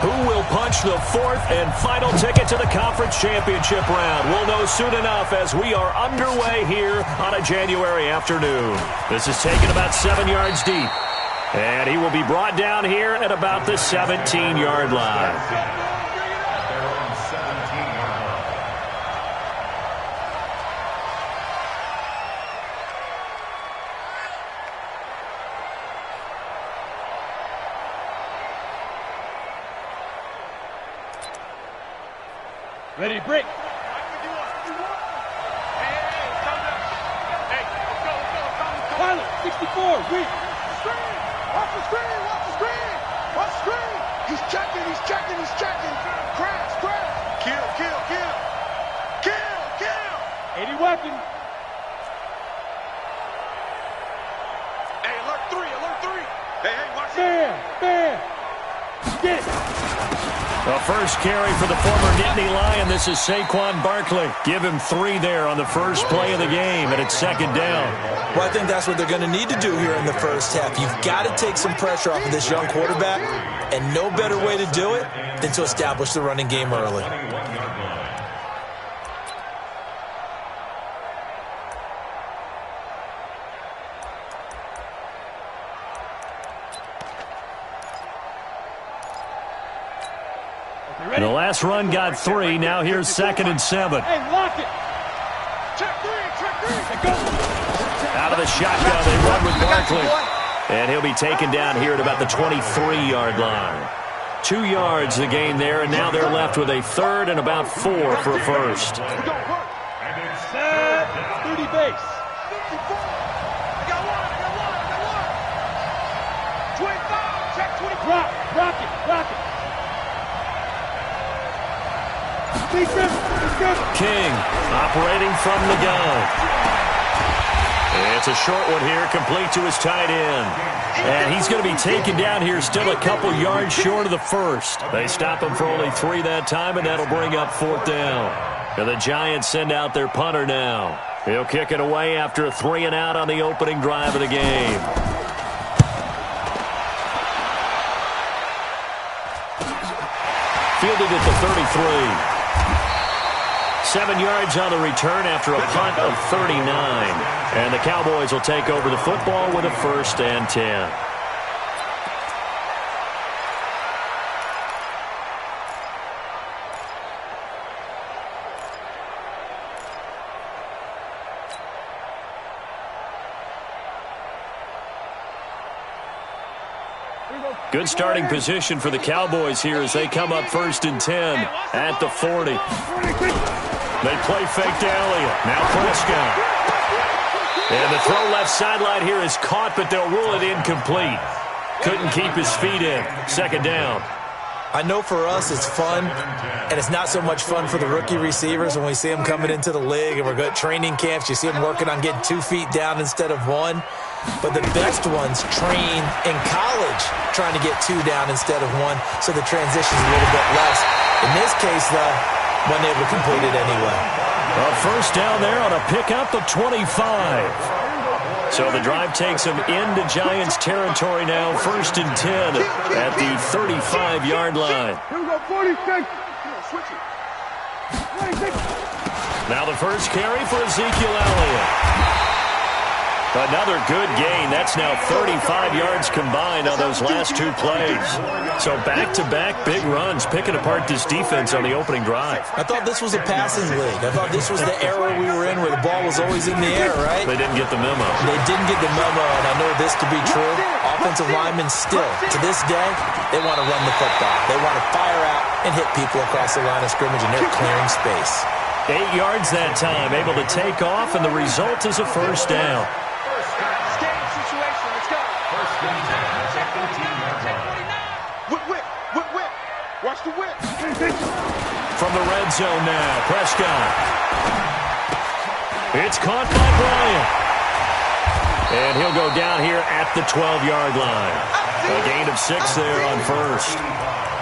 Who will punch the fourth and final ticket to the conference championship round? We'll know soon enough as we are underway here on a January afternoon. This is taken about 7 yards deep. And he will be brought down here at about the 17-yard line. Ready to break. Pilot, 64, wait. Watch the screen, watch the screen. Watch the screen. He's checking, he's checking, he's checking. Crash, crash. Kill, kill, kill. Kill, kill. 80 weapon. Hey, alert 3, alert 3. Hey, watch it. Bam, bam. Get it. The first carry for the former Nittany Lion. This is Saquon Barkley. Give him 3 there on the first play of the game, and it's second down. Well, I think that's what they're going to need to do here in the first half. You've got to take some pressure off of this young quarterback, and no better way to do it than to establish the running game early. The last run got 3. Now here's 2nd and 7. Hey, lock it. Check 3, check 3. Go. Out of the shotgun, they run with Barkley. And he'll be taken down here at about the 23-yard line. 2 yards the gain there, and now they're left with a 3rd and about 4 for a first. Set. 30 base. 54. I got one. 25. Check 25. Rock it, rock it. King operating from the gun. It's a short one here, complete to his tight end. And he's going to be taken down here still a couple yards short of the first. They stop him for only 3 that time, and that'll bring up 4th down. And the Giants send out their punter now. He'll kick it away after a 3 and out on the opening drive of the game. Fielded at the 33. 7 yards on the return after a punt of 39. And the Cowboys will take over the football with a 1st and 10. Good starting position for the Cowboys here as they come up 1st and 10 at the 40. They play fake to Elliott. Now Prescott. And the throw left sideline here is caught, but they'll rule it incomplete. Couldn't keep his feet in. 2nd down. I know for us it's fun, and it's not so much fun for the rookie receivers when we see them coming into the league and we're good training camps. You see them working on getting 2 feet down instead of 1. But the best ones train in college trying to get 2 down instead of 1, so the transition's a little bit less. In this case, though, wasn't able to complete it anyway. A 1st down there on a pickup of 25. So the drive takes them into Giants territory now, 1st and 10 at the 35-yard line. Here we go, 46. Now the first carry for Ezekiel Elliott. Another good gain. That's now 35 yards combined on those last 2 plays. So back-to-back big runs, picking apart this defense on the opening drive. I thought this was a passing league. I thought this was the era we were in where the ball was always in the air, right? They didn't get the memo. They didn't get the memo, and I know this to be true. Offensive linemen still, to this day, they want to run the football. They want to fire out and hit people across the line of scrimmage, and they're clearing space. 8 yards that time, able to take off, and the result is a 1st down. Watch the whip. From the red zone now, Prescott. It's caught by Bryant. And he'll go down here at the 12-yard line. A gain of 6 there on 1st.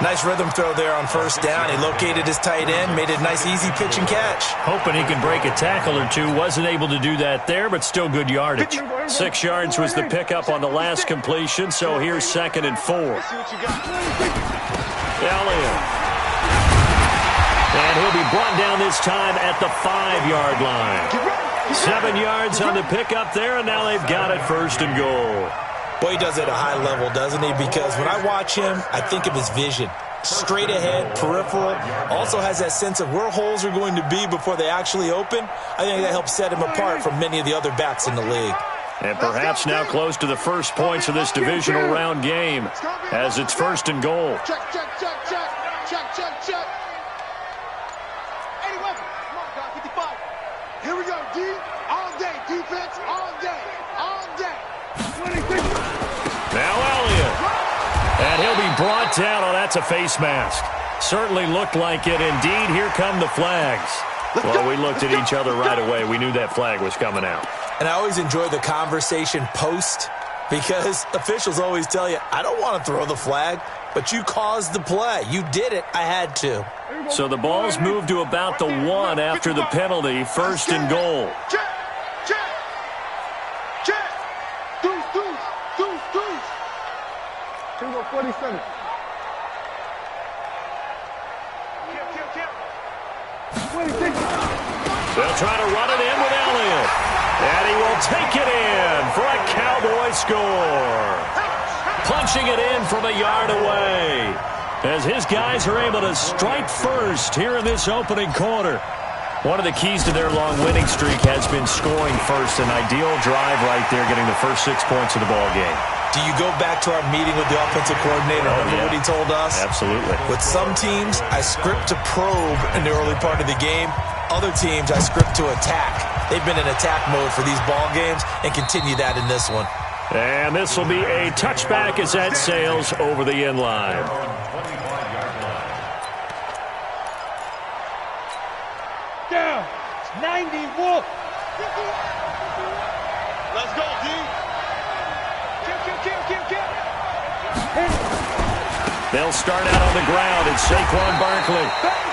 Nice rhythm throw there on 1st down. He located his tight end, made it a nice, easy pitch and catch. Hoping he can break a tackle or 2. Wasn't able to do that there, but still good yardage. 6 yards was the pickup on the last completion, so here's 2nd and 4. Elliott. And he'll be brought down this time at the 5-yard line. 7 yards on the pickup there, and now they've got it 1st and goal. Boy, he does it at a high level, doesn't he? Because when I watch him, I think of his vision. Straight ahead, peripheral, also has that sense of where holes are going to be before they actually open. I think that helps set him apart from many of the other backs in the league. And perhaps now close to the first points of this divisional round game as it's 1st and goal. Check, check, check, check, check, check, check. 81. Come on, God, 55. Here we go, D. All day, defense, all day, all day. 26. Now Elliott. And he'll be brought down. Oh, that's a face mask. Certainly looked like it. Indeed, here come the flags. Well, we looked at each other right away. We knew that flag was coming out. And I always enjoy the conversation post because officials always tell you, I don't want to throw the flag, but you caused the play. You did it. I had to. So the ball's moved to about the 1 after the penalty. 1st and goal. Check, check, check. Deuce, deuce, deuce, deuce. 47. Kill, kill, kill. 26. They'll try to run it in with Elliott. And he will take it in for a Cowboy score. Punching it in from a yard away as his guys are able to strike first here in this opening quarter. One of the keys to their long winning streak has been scoring first. An ideal drive right there, getting the first 6 points of the ball game. Do you go back to our meeting with the offensive coordinator? Remember what he told us? Absolutely. With some teams, I script to probe in the early part of the game. Other teams, I script to attack. They've been in attack mode for these ball games and continue that in this one. And this will be a touchback as that sails over the end line. Down. 91. Let's go, D. Kill, kill, kill, kill, kill. They'll start out on the ground. It's Saquon Barkley.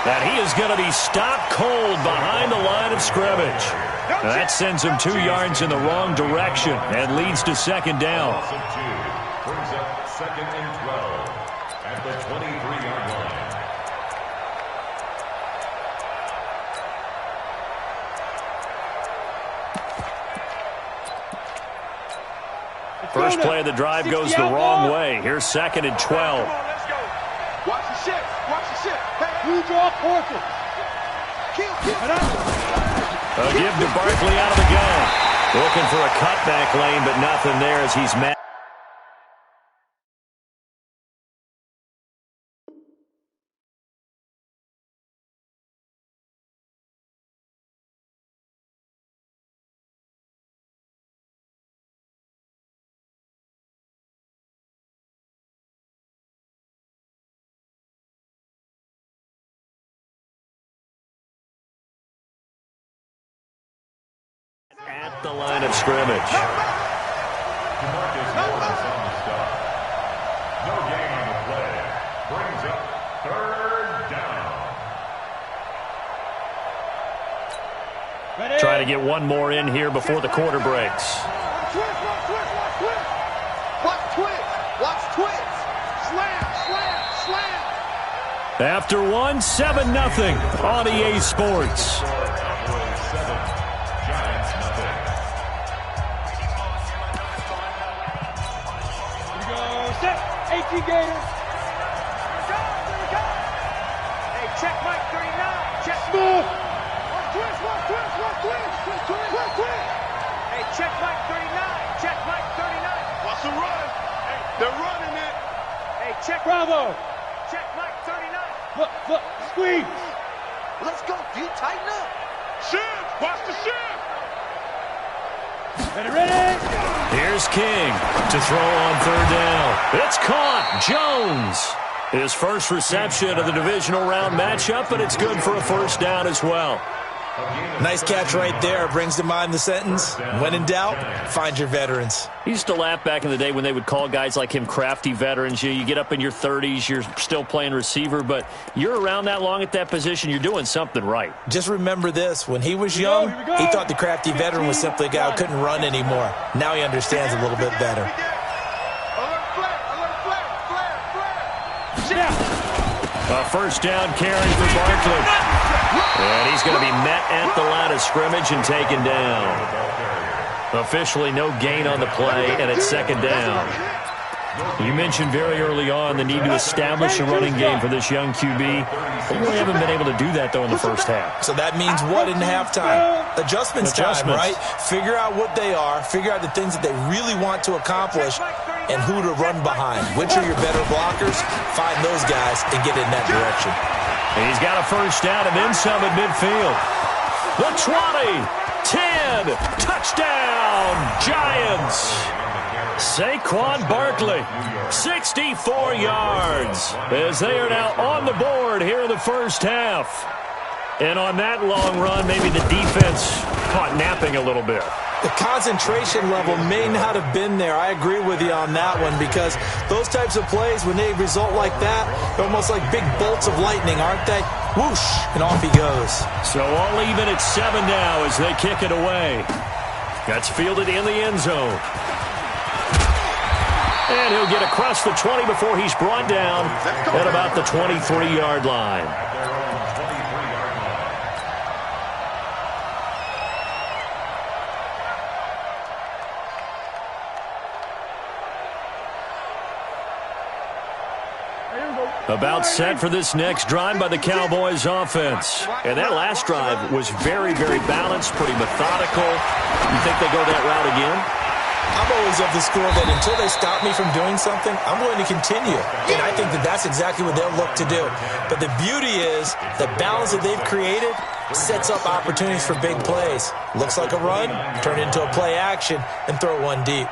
And he is going to be stopped cold behind the line of scrimmage. And that sends him 2 yards in the wrong direction and leads to 2nd down. Brings up 2nd and 12 at the 23-yard line. First play of the drive goes the wrong way. Here's 2nd and 12. Come on, let's go. Watch the shit. Watch the shit. Hey, Who draw forces? kill, kill. A give to Barkley out of the gun. Looking for a cutback lane, but nothing there as he's met. At the line of scrimmage. DeMarcus Lawrence on the stop. No gain on the play. Brings up 3rd down. Ready? Trying to get one more in here before the quarter breaks. Watch twist, watch twist, watch twist. Watch twist, watch twist. Slam, slam, slam. After 1, 7-0 on EA Sports. Cowboys 7, Giants nothing. Here we go. Set. 18 Gators. Hey, check Mike 39. Check. Move. Watch twist, watch twist, watch twist. Twist, twist, twist, twist. Hey, check Mike 39. Check Mike 39. Watch the run. Hey, they're running it. Hey, check. Bravo. Check Mike 39. Look, look. Squeeze. Let's go, D. Tighten up. Shift. Watch the shift. Ready, ready. Here's King to throw on 3rd down. It's caught. Jones. His first reception of the divisional round matchup, but it's good for a 1st down as well. Nice catch right there. Brings to mind the sentence, when in doubt, find your veterans. He used to laugh back in the day when they would call guys like him crafty veterans. You get up in your 30s, you're still playing receiver, but you're around that long at that position, you're doing something right. Just remember this. When he was young, he thought the crafty veteran was simply a guy who couldn't run anymore. Now he understands a little bit better. Alert, flare, alert, flare, flare, flare. Now. A first down carry for Barkley. And he's going to be met at the line of scrimmage and taken down. Officially no gain on the play, and it's second down. You mentioned very early on the need to establish a running game for this young QB. They really haven't been able to do that, though, in the first half. So that means what in halftime? Adjustments time, right? Figure out what they are, figure out the things that they really want to accomplish, and who to run behind. Which are your better blockers? Find those guys and get in that direction. He's got a first down and then some at midfield. The 20, 10, touchdown, Giants. Saquon Barkley, 64 yards, as they are now on the board here in the first half. And on that long run, maybe the defense caught napping a little bit. The concentration level may not have been there. I agree with you on that one, because those types of plays, when they result like that, they're almost like big bolts of lightning, aren't they? Whoosh, and off he goes. So all even at 7 now as they kick it away. That's fielded in the end zone. And he'll get across the 20 before he's brought down at about the 23-yard line. About set for this next drive by the Cowboys offense. And that last drive was very, very balanced, pretty methodical. You think they go that route again? I'm always of the school that until they stop me from doing something, I'm going to continue. And I think that that's exactly what they'll look to do. But the beauty is the balance that they've created sets up opportunities for big plays. Looks like a run, turn it into a play action, and throw one deep.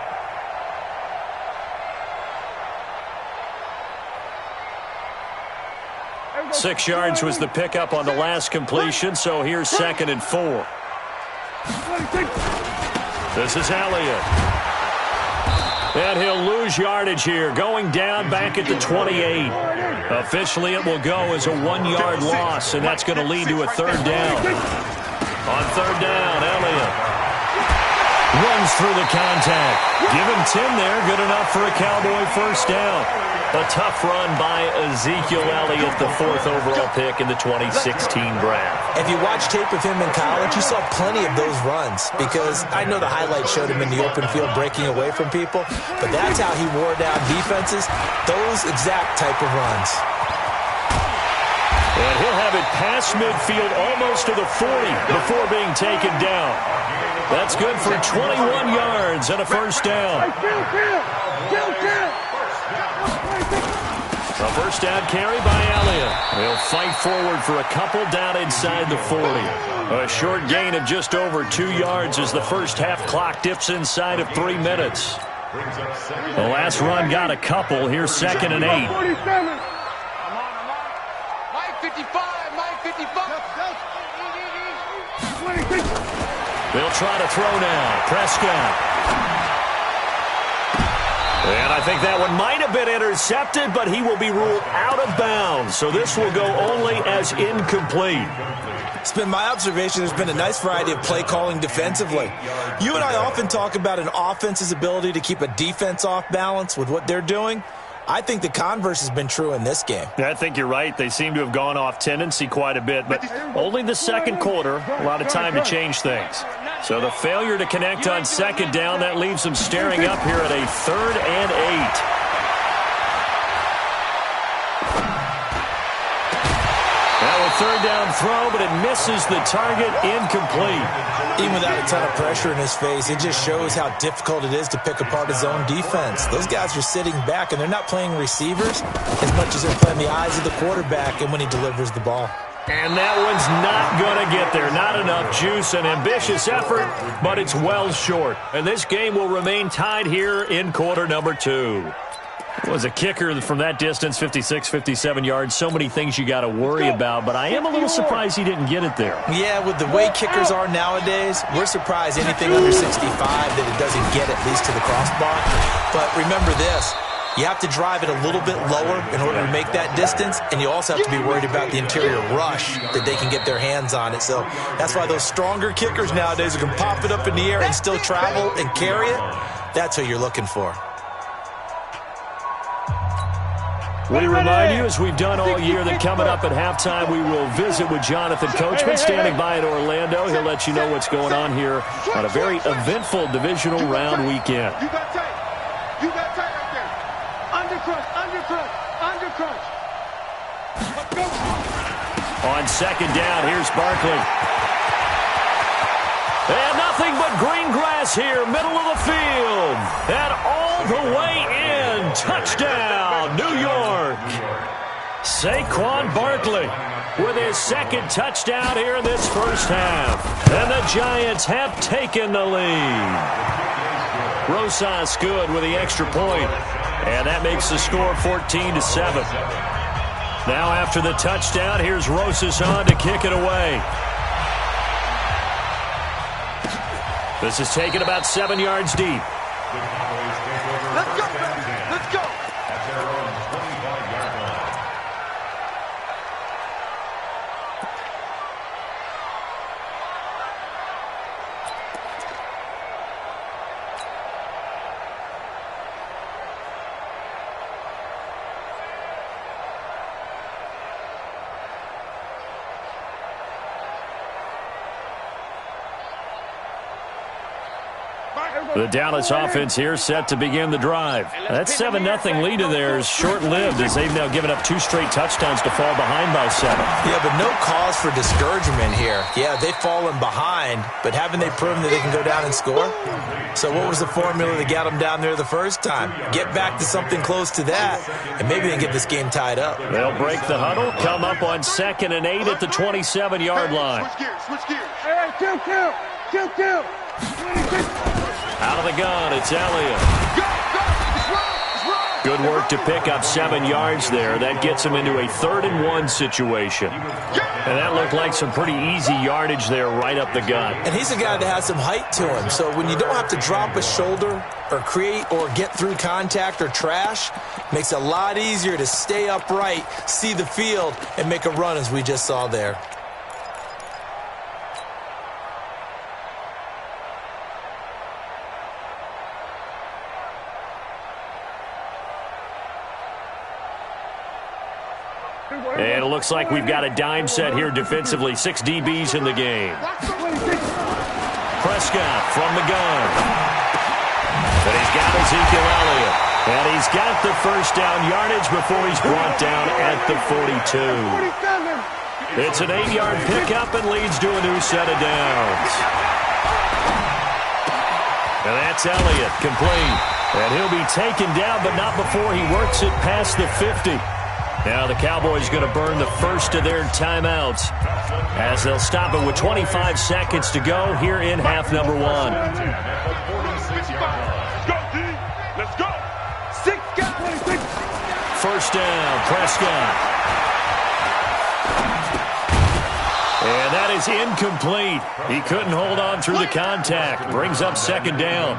Six yards was the pickup on the last completion, so here's 2nd and 4. This is Elliott. And he'll lose yardage here, going down back at the 28. Officially, it will go as a 1-yard loss, and that's going to lead to a 3rd down. On 3rd down, Elliott runs through the contact. Give him 10 there, good enough for a Cowboy first down. A tough run by Ezekiel Elliott, the 4th overall pick in the 2016 draft. If you watch tape of him in college, you saw plenty of those runs, because I know the highlights showed him in the open field breaking away from people, but that's how he wore down defenses, those exact type of runs. And he'll have it past midfield almost to the 40 before being taken down. That's good for 21 yards and a first down. A first down carry by Elliott. He'll fight forward for a couple down inside the 40. A short gain of just over 2 yards as the first half clock dips inside of 3 minutes. The last run got a couple. Here's 2nd and 8. Mike 55, Mike 55. They'll try to throw now. Prescott. And I think that one might have been intercepted, but he will be ruled out of bounds. So this will go only as incomplete. It's been my observation there's been a nice variety of play calling defensively. You and I often talk about an offense's ability to keep a defense off balance with what they're doing. I think the converse has been true in this game. Yeah, I think you're right. They seem to have gone off tendency quite a bit, but only the second quarter, a lot of time to change things. So the failure to connect on 2nd down, that leaves them staring up here at a 3rd and 8. Now a 3rd down throw, but it misses the target, incomplete. Even without a ton of pressure in his face, it just shows how difficult it is to pick apart his own defense. Those guys are sitting back, and they're not playing receivers as much as they're playing the eyes of the quarterback and when he delivers the ball. And that one's not going to get there. Not enough juice, an ambitious effort, but it's well short. And this game will remain tied here in quarter number 2. It was a kicker from that distance, 56, 57 yards. So many things you got to worry about, but I am a little surprised he didn't get it there. Yeah, with the way kickers are nowadays, we're surprised anything under 65 that it doesn't get at least to the crossbar. But remember this. You have to drive it a little bit lower in order to make that distance, and you also have to be worried about the interior rush that they can get their hands on it. So that's why those stronger kickers nowadays who can pop it up in the air and still travel and carry it, that's who you're looking for. We remind you, as we've done all year, that coming up at halftime, we will visit with Jonathan Coachman standing by in Orlando. He'll let you know what's going on here on a very eventful divisional round weekend. You got tight. You got tight right there. Undercrunch, undercrunch, undercrunch. Let's go. On second down, here's Barkley. And nothing but green grass here, middle of the field. And all the way in. Touchdown, New York. Saquon Barkley with his second touchdown here in this first half. And the Giants have taken the lead. Rosas good with the extra point. And that makes the score 14-7. Now after the touchdown, here's Rosas on to kick it away. This is taken about 7 yards deep. Let's go, baby. Let's go. At their own 25-yard line. The Dallas offense here set to begin the drive. That 7-0 lead of theirs short-lived as they've now given up 2 straight touchdowns to fall behind by 7. Yeah, but no cause for discouragement here. Yeah, they've fallen behind, but haven't they proven that they can go down and score? So what was the formula that got them down there the first time? Get back to something close to that, and maybe they can get this game tied up. They'll break the huddle, come up on 2nd and 8 at the 27-yard line. Switch gears, switch gears. Hey, kill. 26. Out of the gun, it's Elliott. Go, go. It's right. Good work to pick up 7 yards there. That gets them into a 3rd and 1 situation. And that looked like some pretty easy yardage there right up the gut. And he's a guy that has some height to him. So when you don't have to drop a shoulder or create or get through contact or trash, makes it a lot easier to stay upright, see the field, and make a run as we just saw there. And it looks like we've got a dime set here defensively. 6 DBs in the game. Prescott from the gun. But he's got Ezekiel Elliott. And he's got the first down yardage before he's brought down at the 42. It's an 8-yard pickup and leads to a new set of downs. And that's Elliott, complete. And he'll be taken down, but not before he works it past the 50. Now the Cowboys going to burn the first of their timeouts as they'll stop it with 25 seconds to go here in half number 1. Let's go, D. Let's go. 6 guys. First down, Prescott. And that is incomplete. He couldn't hold on through the contact. Brings up 2nd down.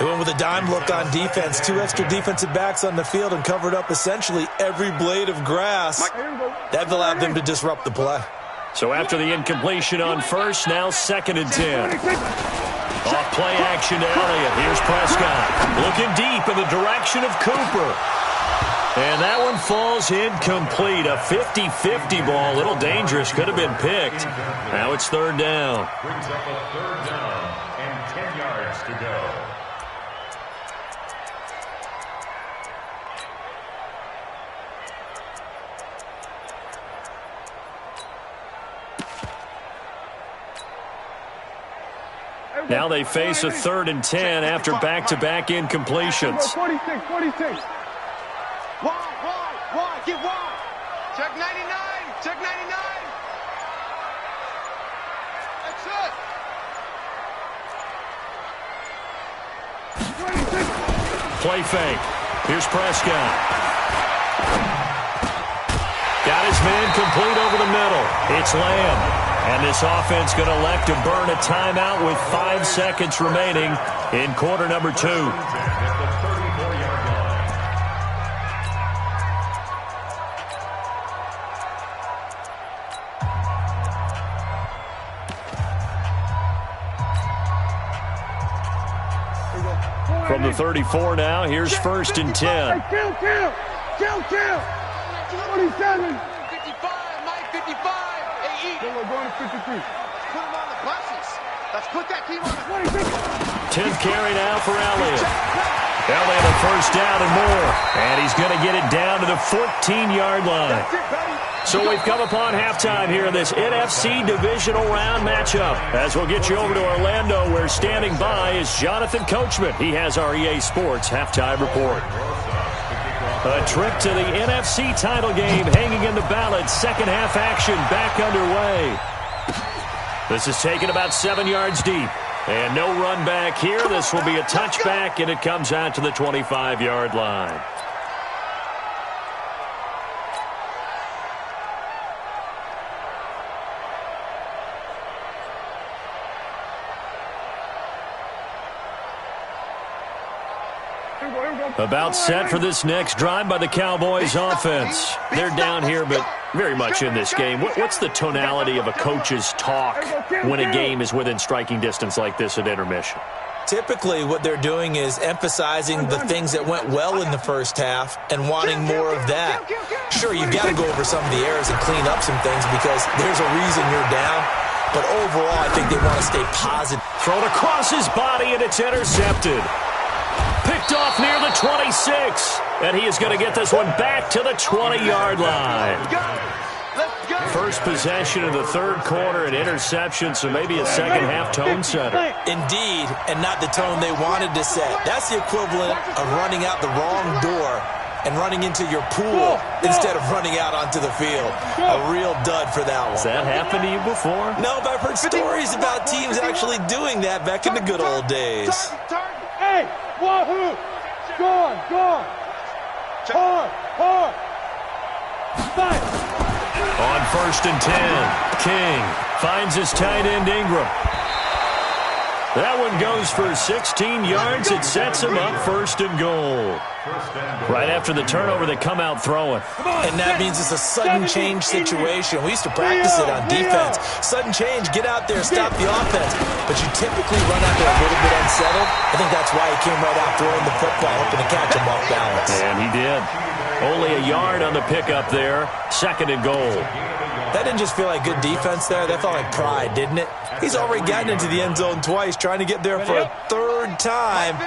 They went with a dime look on defense. 2 extra defensive backs on the field and covered up essentially every blade of grass. That allowed them to disrupt the play. So after the incompletion on first, now 2nd and 10. Off play action to Elliott. Here's Prescott. Looking deep in the direction of Cooper. And that one falls incomplete. A 50-50 ball. A little dangerous. Could have been picked. Now it's 3rd down. Brings up a 3rd down and 10 yards to go. Now they face a 3rd and 10 after back-to-back incompletions. 46. Wide. Get wide. Check 99. Check 99. That's it. Play fake. Here's Prescott. Got his man complete over the middle. It's Lamb. And this offense going to elect to burn a timeout with 5 seconds remaining in quarter number 2. From the 34 now, here's 1st and 10. Kill. Chill. 27. 55, Mike, 55. Hey, eat. We're going to 53. Put him on the buses. Let's put that team on the 26. 10th carry now for Elliott. Elliott a first down and more. And he's going to get it down to the 14-yard line. So we've come upon halftime here in this NFC Divisional Round matchup. As we'll get you over to Orlando, where standing by is Jonathan Coachman. He has our EA Sports halftime report. A trip to the NFC title game hanging in the balance. Second half action back underway. This is taken about 7 yards deep. And no run back here. This will be a touchback, and it comes out to the 25-yard line. About set for this next drive by the Cowboys offense. They're down here, but very much in this game. What's the tonality of a coach's talk when a game is within striking distance like this at intermission? Typically, what they're doing is emphasizing the things that went well in the first half and wanting more of that. Sure, you've got to go over some of the errors and clean up some things because there's a reason you're down. But overall, I think they want to stay positive. Thrown across his body, and it's intercepted. Picked off near the 26, and he is going to get this one back to the 20-yard line. First possession of the third quarter, an interception, so maybe a second-half tone setter. Indeed, and not the tone they wanted to set. That's the equivalent of running out the wrong door and running into your pool instead of running out onto the field. A real dud for that one. Has that happened to you before? No, but I've heard stories about teams actually doing that back in the good old days. Hey, wahoo! Gone. Hard. Fight. On 1st and 10, King finds his tight end Ingram. That one goes for 16 yards. It sets him up 1st and goal. Right after the turnover, they come out throwing. And that means it's a sudden change situation. We used to practice it on defense. Sudden change, get out there, stop the offense. But you typically run out there a little bit unsettled. I think that's why he came right out throwing the football, hoping to catch him off balance. And he did. Only a yard on the pickup there. 2nd and goal. That didn't just feel like good defense there. That felt like pride, didn't it? He's already gotten into the end zone twice, trying to get there for a third time.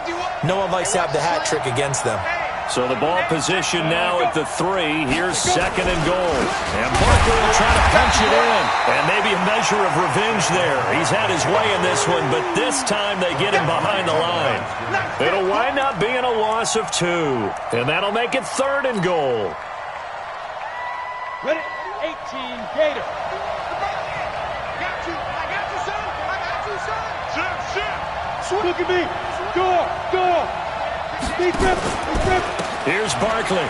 No one likes to have the hat trick against them. So the ball position now at the 3. Here's 2nd and goal. And Barkley will try to punch it in. And maybe a measure of revenge there. He's had his way in this one, but this time they get him behind the line. It'll wind up being a loss of 2. And that'll make it 3rd and goal. Ready? 18, Gator. Look at me. Door. Be tripping. Here's Barkley.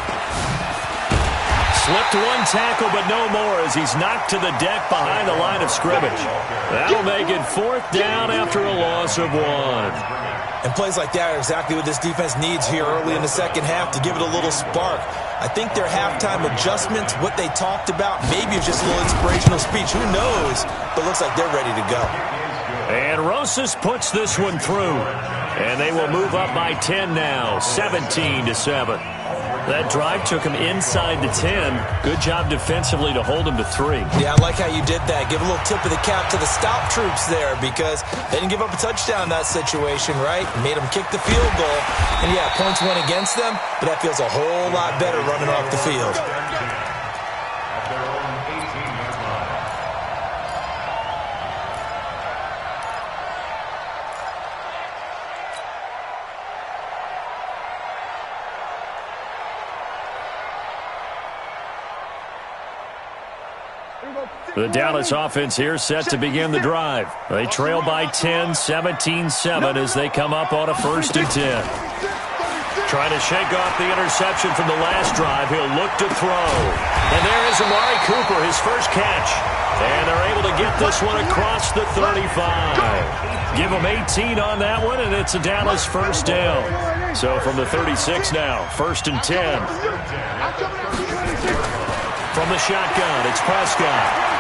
Slipped one tackle, but no more as he's knocked to the deck behind the line of scrimmage. That'll make it 4th down after a loss of 1. And plays like that are exactly what this defense needs here early in the second half to give it a little spark. I think their halftime adjustments, what they talked about, maybe it's just a little inspirational speech. Who knows? But looks like they're ready to go. And Rosas puts this one through. And they will move up by 10 now, 17-7. That drive took him inside the 10. Good job defensively to hold him to 3. Yeah, I like how you did that. Give a little tip of the cap to the stop troops there because they didn't give up a touchdown in that situation, right? Made them kick the field goal. And, yeah, points went against them, but that feels a whole lot better running off the field. The Dallas offense here set to begin the drive. They trail by 10, 17-7 as they come up on a 1st and 10. Trying to shake off the interception from the last drive. He'll look to throw. And there is Amari Cooper, his first catch. And they're able to get this one across the 35. Give them 18 on that one, and it's a Dallas first down. So from the 36 now, 1st and 10. From the shotgun, it's Prescott.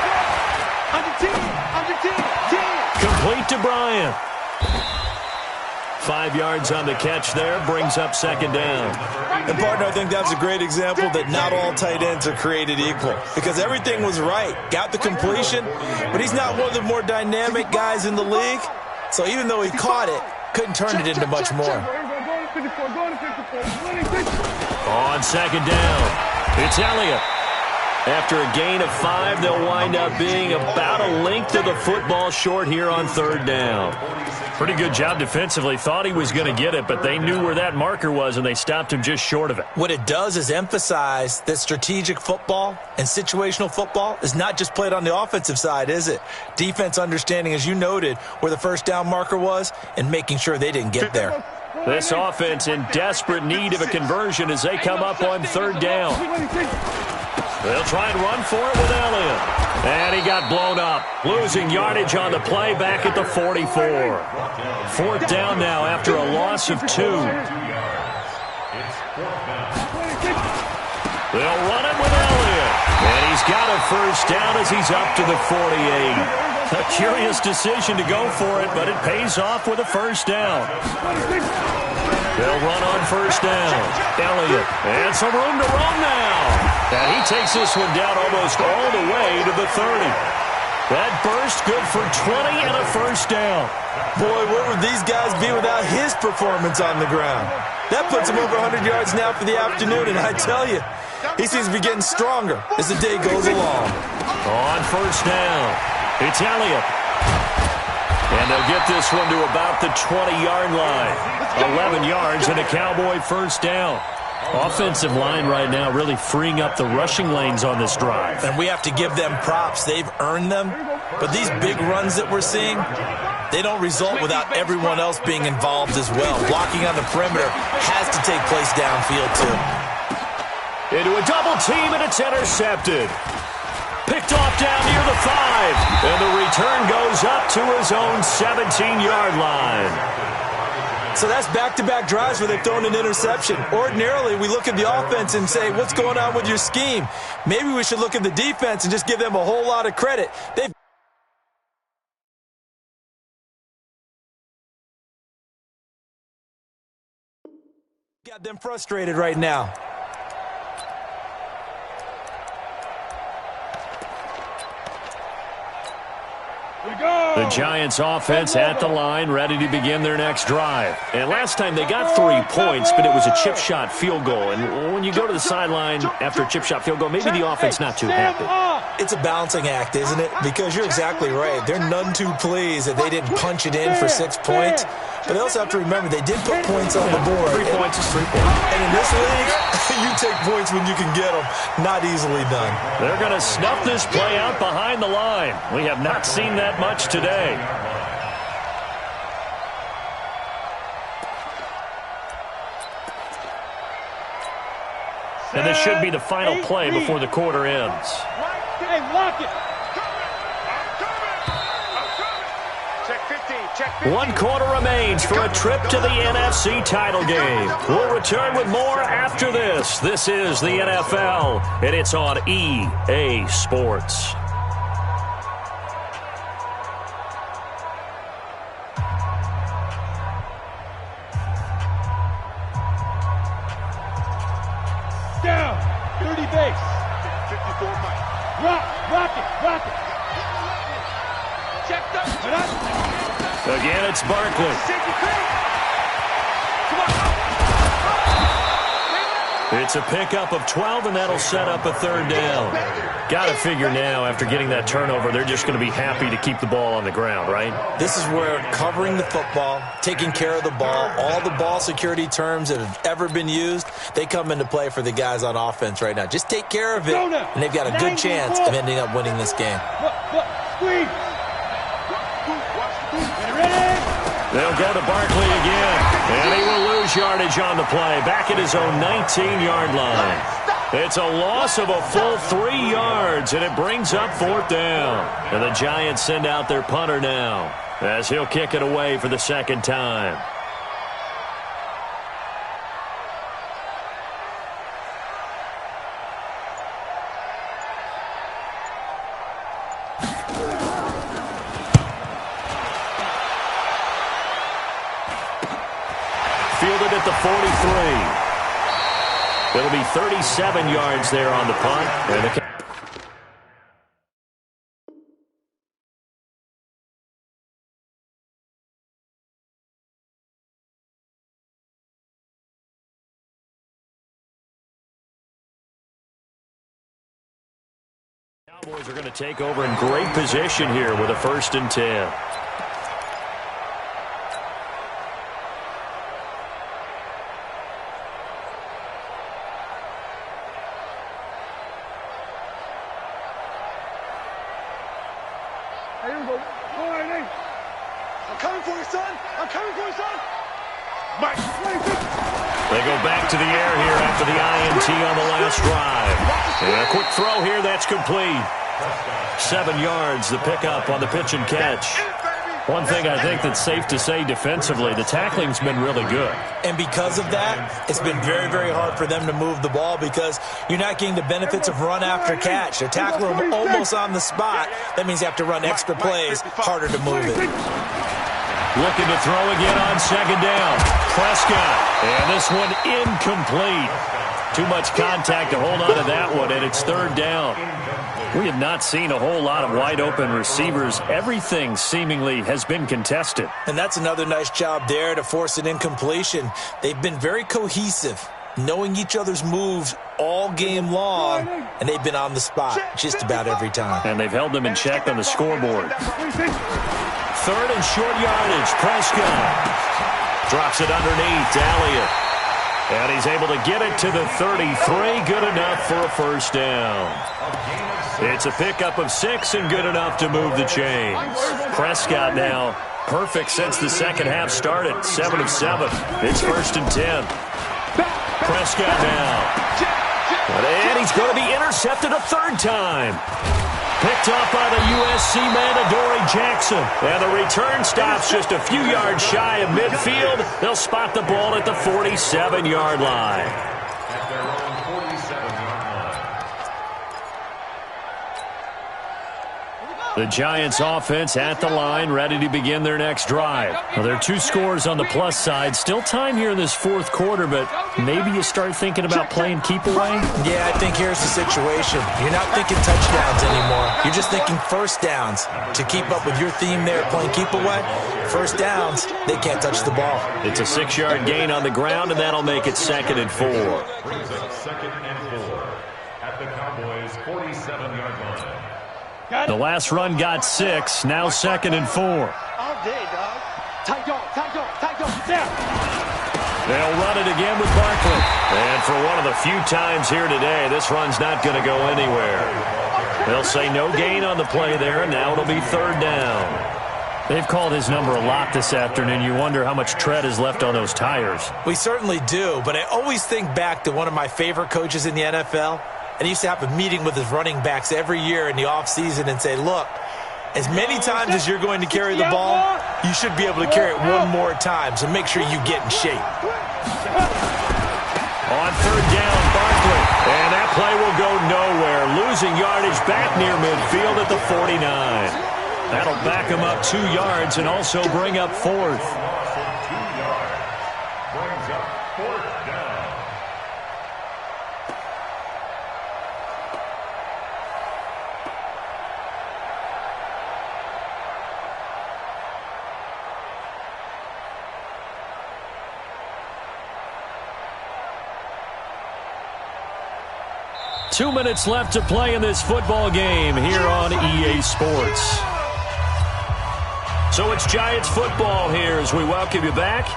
Complete to Bryant. 5 yards on the catch there. Brings up second down. And, partner, I think that's a great example that not all tight ends are created equal because everything was right. Got the completion, but he's not one of the more dynamic guys in the league. So even though he caught it, couldn't turn it into much more. On second down, it's Elliott. After a gain of 5, they'll wind up being about a length of the football short here on third down. Pretty good job defensively. Thought he was going to get it, but they knew where that marker was, and they stopped him just short of it. What it does is emphasize that strategic football and situational football is not just played on the offensive side, is it? Defense understanding, as you noted, where the first down marker was and making sure they didn't get there. This offense in desperate need of a conversion as they come up on third down. They'll try and run for it with Elliott. And he got blown up. Losing yardage on the play back at the 44. Fourth down now after a loss of 2. They'll run it with Elliott. And he's got a first down as he's up to the 48. A curious decision to go for it, but it pays off with a first down. They'll run on first down. Elliott, and some room to run now. And he takes this one down almost all the way to the 30. That burst good for 20 and a first down. Boy, where would these guys be without his performance on the ground? That puts him over 100 yards now for the afternoon, and I tell you, he seems to be getting stronger as the day goes along. On first down, it's Elliott. And they'll get this one to about the 20-yard line. 11 yards and a Cowboy first down. Offensive line right now really freeing up the rushing lanes on this drive. And we have to give them props. They've earned them. But these big runs that we're seeing, they don't result without everyone else being involved as well. Blocking on the perimeter has to take place downfield too. Into a double team, and it's intercepted. Picked off down near the 5. And the return goes up to his own 17-yard line. So that's back-to-back drives where they've thrown an interception. Ordinarily, we look at the offense and say, what's going on with your scheme? Maybe we should look at the defense and just give them a whole lot of credit. They've got them frustrated right now. The Giants offense at the line, ready to begin their next drive. And last time they got 3 points, but it was a chip shot field goal. And when you go to the sideline after a chip shot field goal, maybe the offense not too happy. It's a balancing act, isn't it? Because you're exactly right. They're none too pleased that they didn't punch it in for 6 points. But they also have to remember they did put points on the board. 3 points is 3 points. And in this league, you take points when you can get them. Not easily done. They're going to snuff this play out behind the line. We have not seen that much today. And this should be the final play before the quarter ends. Hey, lock it. 1 quarter remains for a trip to the NFC title game. We'll return with more after this. This is the NFL, and it's on EA Sports. Down. 30 base. 54 Mike. Rock it. Checked up. Again, it's Barkley. It's a pickup of 12, and that'll set up a third down. Got to figure now, after getting that turnover, they're just going to be happy to keep the ball on the ground, right? This is where covering the football, taking care of the ball, all the ball security terms that have ever been used, they come into play for the guys on offense right now. Just take care of it, and they've got a good chance of ending up winning this game. Squeeze. Ready? They'll go to Barkley again, and he will lose yardage on the play, back at his own 19-yard line. It's a loss of a full 3 yards, and it brings up fourth down. And the Giants send out their punter now, as he'll kick it away for the second time. good at the 43. It'll be 37 yards there on the punt. And the Cowboys are going to take over in great position here with a 1st and 10. Here we go. I'm coming for you, son. I'm coming for you, son. Mike. They go back to the air here after the INT on the last drive. And a quick throw here, that's complete. 7 yards, the pickup on the pitch and catch. One thing I think that's safe to say defensively, the tackling's been really good. And because of that, it's been very, very hard for them to move the ball because you're not getting the benefits of run after catch. They're tackling them almost on the spot. That means you have to run extra plays, harder to move it. Looking to throw again on 2nd down. Prescott, and this one incomplete. Too much contact to hold on to that one, and it's 3rd down. We have not seen a whole lot of wide-open receivers. Everything seemingly has been contested. And that's another nice job there to force an incompletion. They've been very cohesive, knowing each other's moves all game long, and they've been on the spot just about every time. And they've held them in check on the scoreboard. 3rd and short yardage. Prescott drops it underneath to Elliott. And he's able to get it to the 33. Good enough for a 1st down. It's a pickup of 6 and good enough to move the chains. Prescott now perfect since the second half started. 7 of 7. It's 1st and 10. Prescott now. And he's going to be intercepted a 3rd time. Picked off by the USC man, Adoree Jackson. And the return stops just a few yards shy of midfield. They'll spot the ball at the 47-yard line. At their own 47-yard line. The Giants offense at the line, ready to begin their next drive. Well, there are 2 scores on the plus side. Still time here in this 4th quarter, but maybe you start thinking about playing keep away? Yeah, I think here's the situation. You're not thinking touchdowns anymore. You're just thinking 1st downs. To keep up with your theme there, playing keep away, 1st downs, they can't touch the ball. It's a 6-yard gain on the ground, and that'll make it 2nd and 4. Brings up 2nd and 4 at the Cowboys' 47-yard line. The last run got 6, now 2nd and 4. All day, dog. Tight dog, tight dog, tight dog. Down. They'll run it again with Barkley. And for one of the few times here today, this run's not going to go anywhere. They'll say no gain on the play there, and now it'll be 3rd down. They've called his number a lot this afternoon. You wonder how much tread is left on those tires. We certainly do, but I always think back to one of my favorite coaches in the NFL. And he used to have a meeting with his running backs every year in the offseason and say, look, as many times as you're going to carry the ball, you should be able to carry it one more time, so make sure you get in shape. On 3rd down, Barkley. And that play will go nowhere. Losing yardage back near midfield at the 49. That'll back him up 2 yards and also bring up 4th. Loss of 2 yards. Brings up 4th down. Two minutes left to play in this football game here on EA Sports. So it's Giants football here as we welcome you back.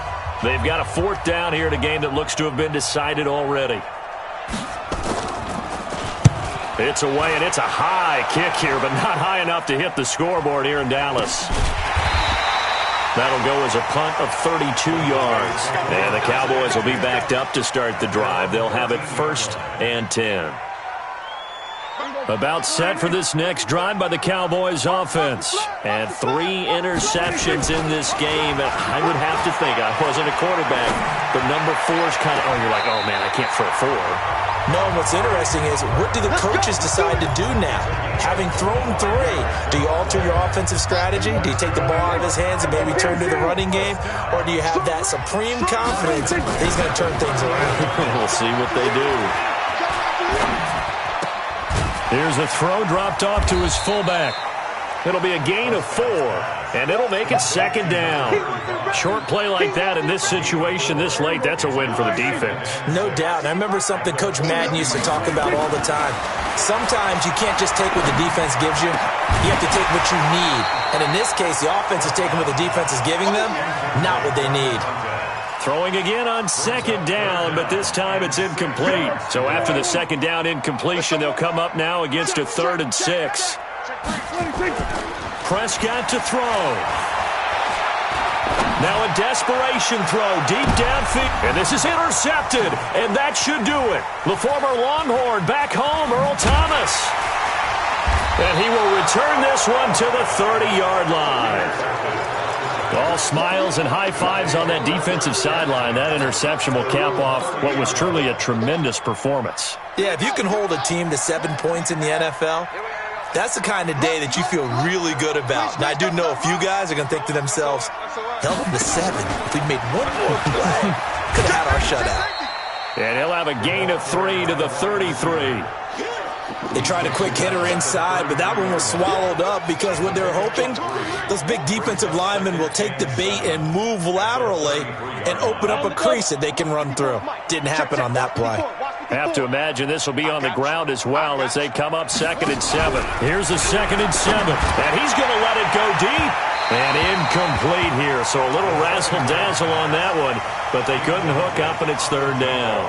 They've got a 4th down here in a game that looks to have been decided already. It's away, and it's a high kick here, but not high enough to hit the scoreboard here in Dallas. That'll go as a punt of 32 yards. And the Cowboys will be backed up to start the drive. They'll have it 1st and 10. About set for this next drive by the Cowboys offense. And 3 interceptions in this game. I would have to think, I wasn't a quarterback, but number 4 is kind of, you're like, oh, man, I can't throw 4. No, and what's interesting is, what do the coaches decide to do now? Having thrown 3, do you alter your offensive strategy? Do you take the ball out of his hands and maybe turn to the running game? Or do you have that supreme confidence that he's going to turn things around? We'll see what they do. Here's a throw dropped off to his fullback. It'll be a gain of 4, and it'll make it 2nd down. Short play like that in this situation this late, that's a win for the defense. No doubt. I remember something Coach Madden used to talk about all the time. Sometimes you can't just take what the defense gives you. You have to take what you need. And in this case, the offense is taking what the defense is giving them, not what they need. Throwing again on 2nd down, but this time it's incomplete. So after the 2nd down incompletion, they'll come up now against a 3rd and 6. Prescott to throw. Now a desperation throw deep downfield. And this is intercepted, and that should do it. The former Longhorn back home, Earl Thomas. And he will return this one to the 30-yard line. All smiles and high fives on that defensive sideline. That interception will cap off what was truly a tremendous performance. Yeah, if you can hold a team to 7 points in the NFL, that's the kind of day that you feel really good about. Now, I do know a few guys are going to think to themselves, held them to 7. If we'd made one more play, could have had our shutout. And he'll have a gain of 3 to the 33. They tried a quick hitter inside, but that one was swallowed up because what they're hoping, those big defensive linemen will take the bait and move laterally and open up a crease that they can run through. Didn't happen on that play. Have to imagine this will be on the ground as well as they come up 2nd and 7. Here's a 2nd and 7, and he's going to let it go deep. And incomplete here, so a little razzle-dazzle on that one, but they couldn't hook up, and it's 3rd down.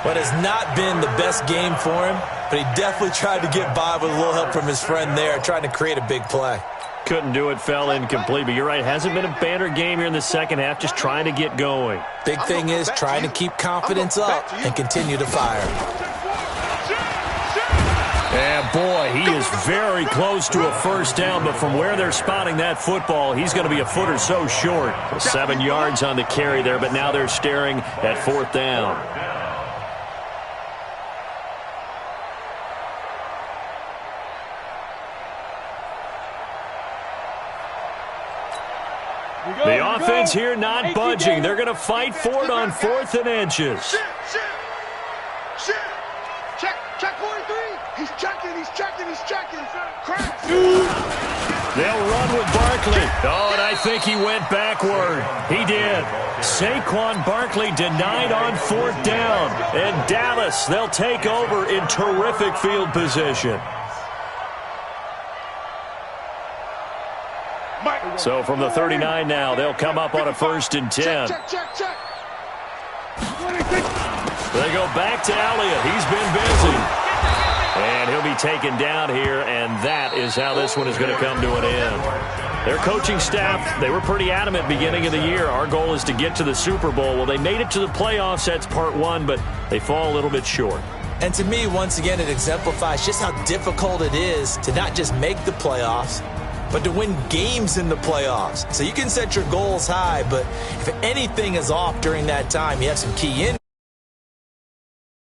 What has not been the best game for him, but he definitely tried to get by with a little help from his friend there, trying to create a big play. Couldn't do it, fell incomplete, but you're right, hasn't been a banner game here in the 2nd half, just trying to get going. Big thing is trying to keep confidence up and continue to fire. And boy, he is very close to a 1st down, but from where they're spotting that football, he's going to be a foot or so short. 7 yards on the carry there, but now they're staring at 4th down. The offense here not budging. They're going to fight for it on 4th and inches. Check 43. He's checking. Crash. They'll run with Barkley. Oh, and I think he went backward. He did. Saquon Barkley denied on 4th down. And Dallas, they'll take over in terrific field position. So from the 39 now, they'll come up on a 1st and 10. Check. They go back to Elliott. He's been busy. And he'll be taken down here, and that is how this one is going to come to an end. Their coaching staff, they were pretty adamant beginning of the year. Our goal is to get to the Super Bowl. Well, they made it to the playoffs. That's part 1, but they fall a little bit short. And to me, once again, it exemplifies just how difficult it is to not just make the playoffs, but to win games in the playoffs. So you can set your goals high, but if anything is off during that time, you have some key in.